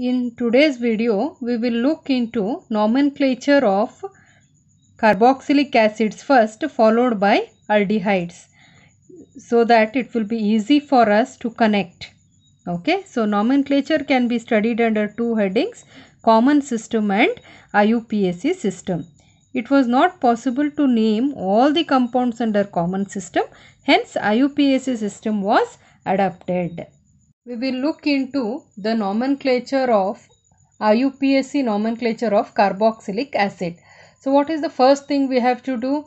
In today's video, we will look into nomenclature of carboxylic acids first, followed by aldehydes, so that it will be easy for us to connect. Okay, so nomenclature can be studied under two headings: common system and IUPAC system. It was not possible to name all the compounds under common system, hence IUPAC system was adopted. We will look into the nomenclature of IUPAC nomenclature of carboxylic acid. So what is the first thing we have to do?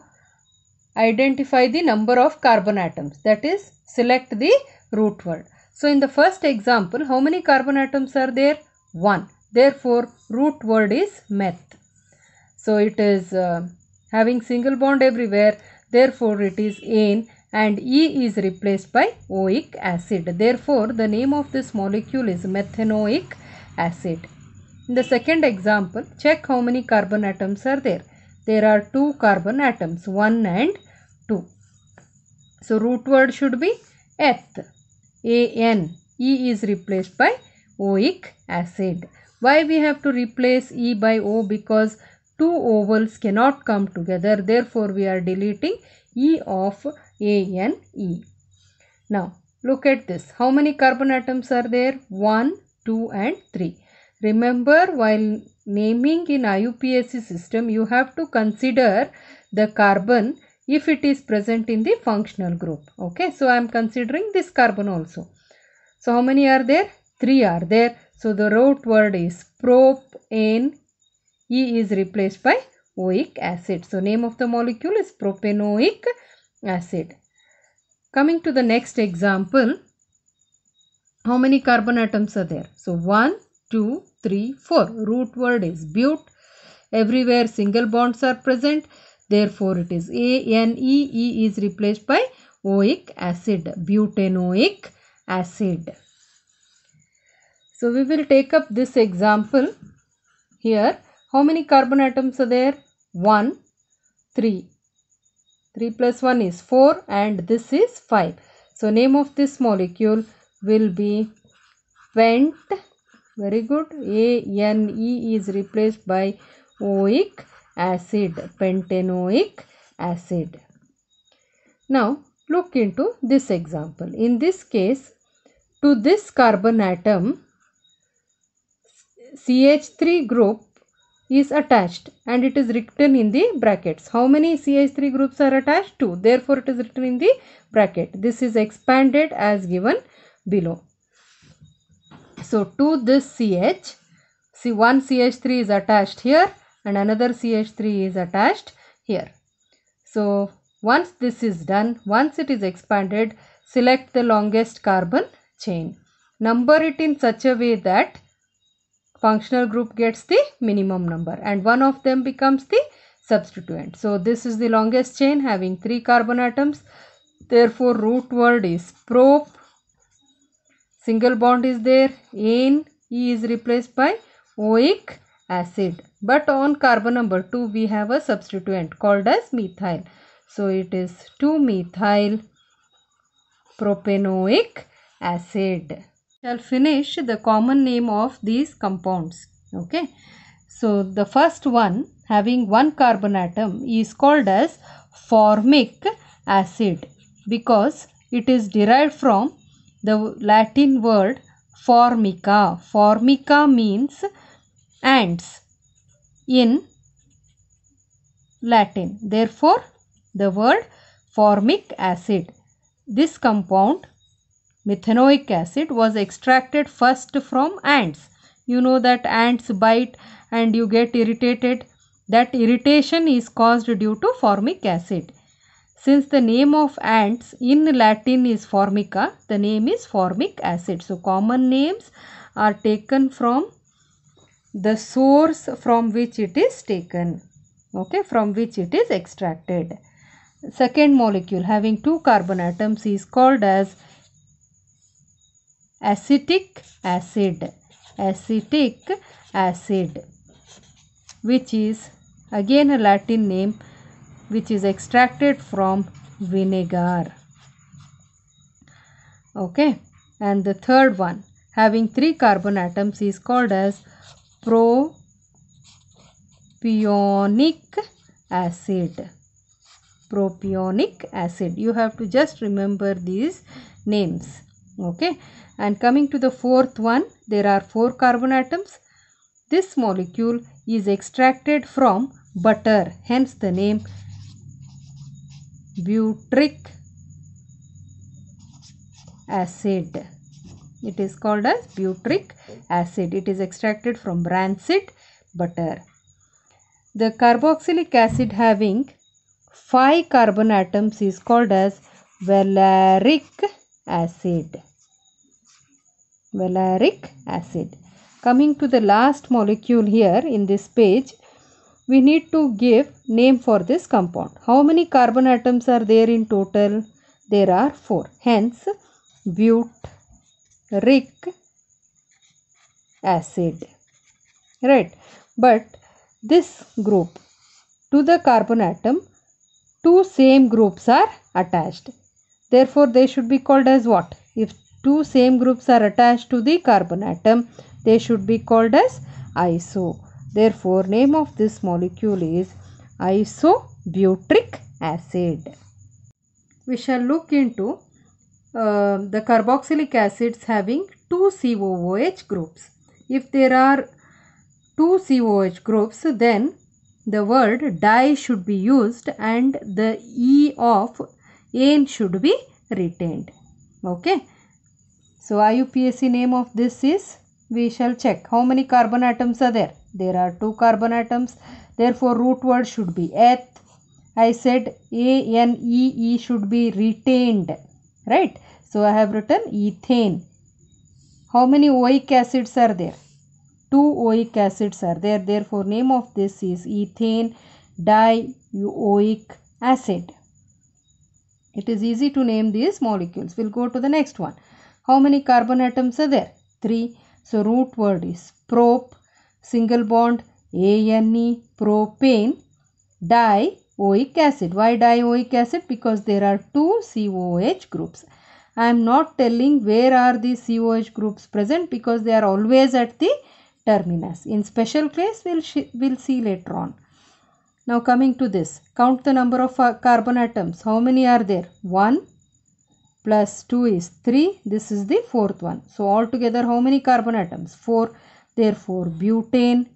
Identify the number of carbon atoms, that is select the root word. So in the first example, how many carbon atoms are there? 1. Therefore root word is meth. So it is having single bond everywhere, therefore it is ane, and E is replaced by oic acid. Therefore the name of this molecule is methanoic acid. In the second example, check how many carbon atoms are there. There are 2 carbon atoms, 1 and 2. So root word should be eth, AN. E is replaced by oic acid. Why we have to replace E by O? Because two ovals cannot come together, therefore we are deleting E of ANE. Now look at this. How many carbon atoms are there? 1, 2 and 3. Remember, while naming in IUPAC system, you have to consider the carbon if it is present in the functional group. Okay, so I am considering this carbon also. So how many are there? 3 are there. So the root word is propane. E is replaced by oic acid. So name of the molecule is propanoic acid. Coming to the next example, how many carbon atoms are there? So 1, 2, 3, 4. Root word is but. Everywhere single bonds are present. Therefore it is ANE. E is replaced by oic acid, butanoic acid. So we will take up this example here. How many carbon atoms are there? 1, 3. 3 plus 1 is 4 and this is 5. So name of this molecule will be pent. Very good. ANE is replaced by oic acid, pentanoic acid. Now look into this example. In this case, to this carbon atom, CH3 group is attached and it is written in the brackets. How many CH3 groups are attached? 2. Therefore it is written in the bracket. This is expanded as given below. So to this CH, see, one CH3 is attached here and another CH3 is attached here. So once this is done, once it is expanded, select the longest carbon chain. Number it in such a way that functional group gets the minimum number and one of them becomes the substituent. So this is the longest chain having 3 carbon atoms. Therefore root word is prop. Single bond is there. ane. E is replaced by oic acid. But on carbon number 2 we have a substituent called as methyl. So it is 2-methyl propanoic acid. Shall finish the common name of these compounds. Okay, so the first one having 1 carbon atom is called as formic acid because it is derived from the Latin word formica. Formica means ants in Latin. Therefore the word formic acid. This compound, methanoic acid, was extracted first from ants. You know that ants bite and you get irritated. That irritation is caused due to formic acid. Since the name of ants in Latin is formica, the name is formic acid. So common names are taken from the source from which it is taken. Okay, from which it is extracted. Second molecule having 2 carbon atoms is called as acetic acid. Acetic acid, which is again a Latin name which is extracted from vinegar. Okay, and the third one having 3 carbon atoms is called as propionic acid. Propionic acid. You have to just remember these names. Okay. And coming to the fourth one, there are 4 carbon atoms. This molecule is extracted from butter, hence the name butyric acid. It is called as butyric acid. It is extracted from rancid butter. The carboxylic acid having 5 carbon atoms is called as valeric acid. Valeric acid. Coming to the last molecule here in this page, we need to give name for this compound. How many carbon atoms are there in total? There are 4. Hence, butyric acid. Right. But this group, to the carbon atom, 2 same groups are attached. Therefore, they should be called as what? If 2 same groups are attached to the carbon atom, they should be called as iso. Therefore, name of this molecule is isobutyric acid. We shall look into the carboxylic acids having 2 COOH groups. If there are 2 COOH groups, then the word di should be used and the E of ane should be retained. Okay. So, IUPAC name of this is, we shall check how many carbon atoms are there. There are 2 carbon atoms. Therefore, root word should be eth. I said ANEE should be retained. Right. So, I have written ethane. How many oic acids are there? 2 oic acids are there. Therefore, name of this is ethane dioic acid. It is easy to name these molecules. We'll go to the next one. How many carbon atoms are there? 3. So, root word is prop, single bond, ANE, propane, dioic acid. Why dioic acid? Because there are 2 COOH groups. I am not telling where are these COOH groups present because they are always at the terminus. In special case, we'll see later on. Now, coming to this, count the number of carbon atoms. How many are there? 1 plus 2 is 3. This is the 4th one. So, altogether how many carbon atoms? 4. Therefore, butane.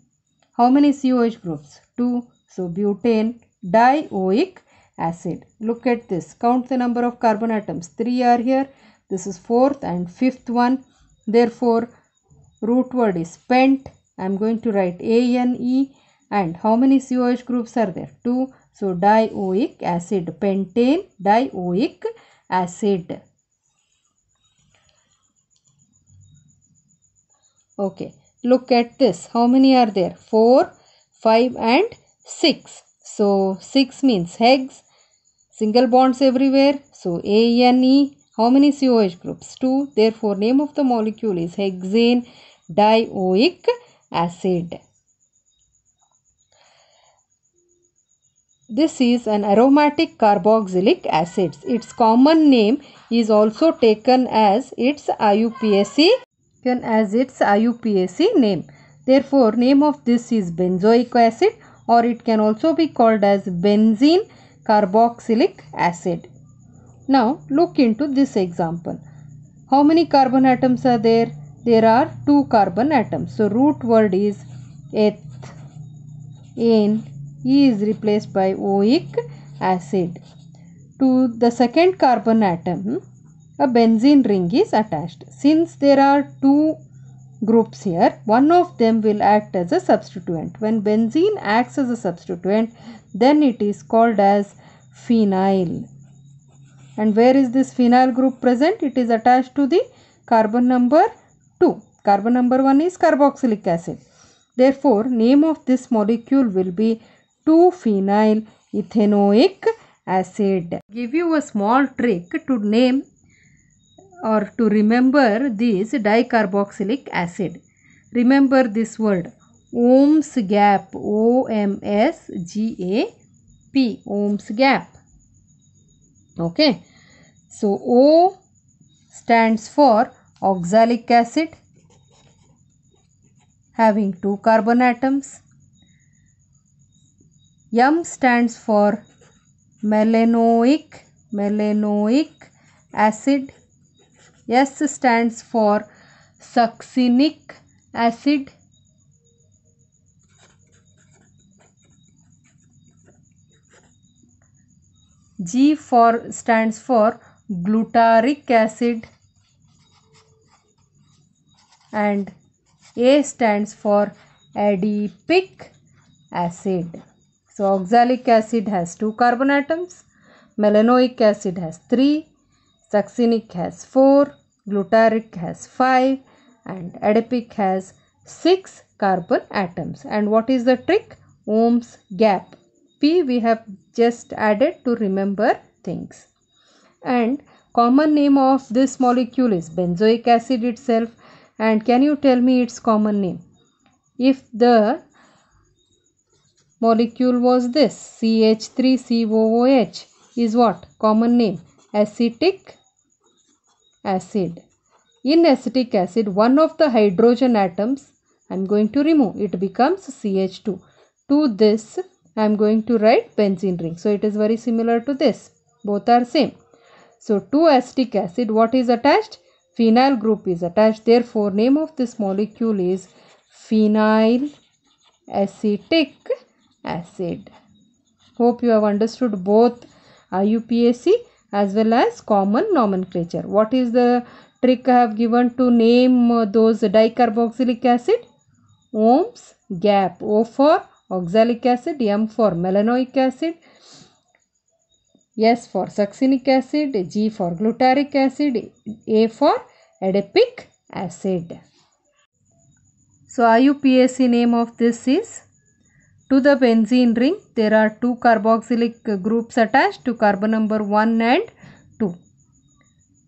How many COH groups? 2. So, butane dioic acid. Look at this. Count the number of carbon atoms. 3 are here. This is 4th and 5th one. Therefore, root word is pent. I am going to write ANE. And how many COH groups are there? 2. So, dioic acid. Pentane dioic acid. Okay. Look at this. How many are there? 4, 5 and 6. So, 6 means hex. Single bonds everywhere. So, ANE. How many COH groups? 2. Therefore, name of the molecule is hexane dioic acid. This is an aromatic carboxylic acid. Its common name is also taken as its IUPAC name. Therefore, name of this is benzoic acid, or it can also be called as benzene carboxylic acid. Now, look into this example. How many carbon atoms are there? There are 2 carbon atoms. So, root word is eth, ane. E is replaced by oic acid. To the second carbon atom, a benzene ring is attached. Since there are 2 groups here, one of them will act as a substituent. When benzene acts as a substituent, then it is called as phenyl. And where is this phenyl group present? It is attached to the carbon number 2. Carbon number 1 is carboxylic acid. Therefore, name of this molecule will be 2-phenyl ethanoic acid. Give you a small trick to name or to remember this dicarboxylic acid. Remember this word, Ohm's gap, O-M-S-G-A-P, Ohm's gap. Okay. So, O stands for oxalic acid, having 2 carbon atoms. M stands for melanoic acid. S stands for succinic acid. G stands for glutaric acid, and A stands for adipic acid. So oxalic acid has 2 carbon atoms, melanoic acid has 3, succinic has 4, glutaric has 5, and adipic has 6 carbon atoms. And what is the trick? Ohm's gap. P we have just added to remember things. And common name of this molecule is benzoic acid itself. And can you tell me its common name? If the molecule was this, CH3COOH, is what? Common name? Acetic acid. In acetic acid, one of the hydrogen atoms I am going to remove. It becomes CH2. To this I am going to write benzene ring. So it is very similar to this. Both are same. So to acetic acid, what is attached? Phenyl group is attached. Therefore, name of this molecule is phenyl acetic acid. Hope you have understood both IUPAC as well as common nomenclature. What is the trick I have given to name those dicarboxylic acid? Ohm's gap. O for oxalic acid, M for melanoic acid, S for succinic acid, G for glutaric acid, A for adipic acid. So IUPAC name of this is, to the benzene ring there are 2 carboxylic groups attached to carbon number 1 and 2.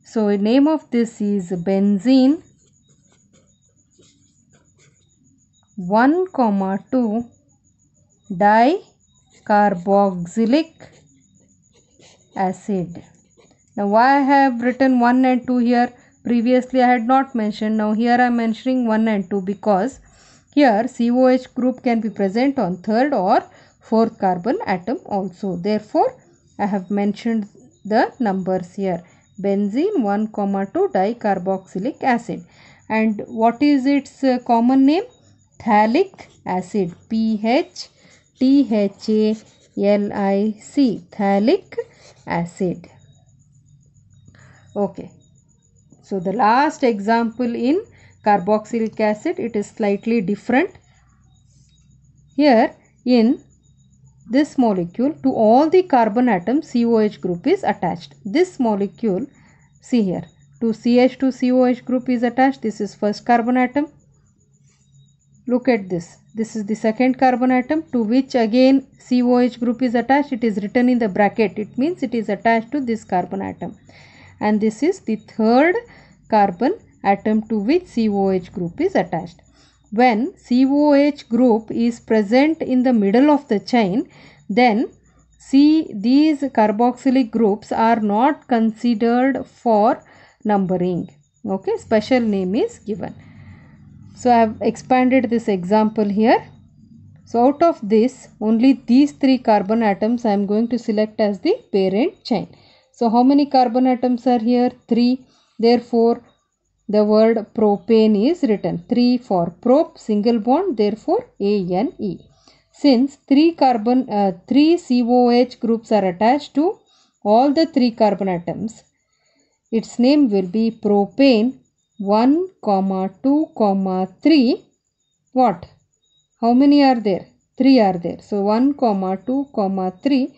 So name of this is benzene 1,2 dicarboxylic acid. Now why I have written 1 and 2 here? Previously I had not mentioned. Now here I am mentioning 1 and 2 because here COH group can be present on 3rd or 4th carbon atom also. Therefore I have mentioned the numbers here. Benzene 1,2 dicarboxylic acid. And what is its common name? Phthalic acid. PHTHALIC. Phthalic acid. Okay. So the last example in carboxylic acid, it is slightly different. Here in this molecule, to all the carbon atoms COH group is attached. This molecule, see here, to CH2 COH group is attached. This is first carbon atom. Look at this. This is the second carbon atom to which again COH group is attached. It is written in the bracket. It means it is attached to this carbon atom. And this is the third carbon atom to which COH group is attached. When COH group is present in the middle of the chain, then these carboxylic groups are not considered for numbering. Okay, special name is given. So I have expanded this example here. So out of this, only these 3 carbon atoms I am going to select as the parent chain. So how many carbon atoms are here? 3. Therefore, the word propane is written. 3 for prop, single bond, therefore ANE. Since 3 COH groups are attached to all the 3 carbon atoms, its name will be propane 1, 2, 3. What? How many are there? 3 are there. So 1, 2, 3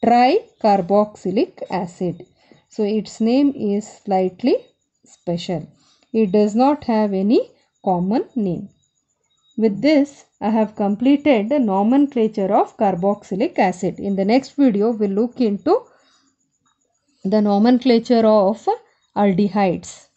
tricarboxylic acid. So its name is slightly special. It does not have any common name. With this, I have completed the nomenclature of carboxylic acid. In the next video, we will look into the nomenclature of aldehydes.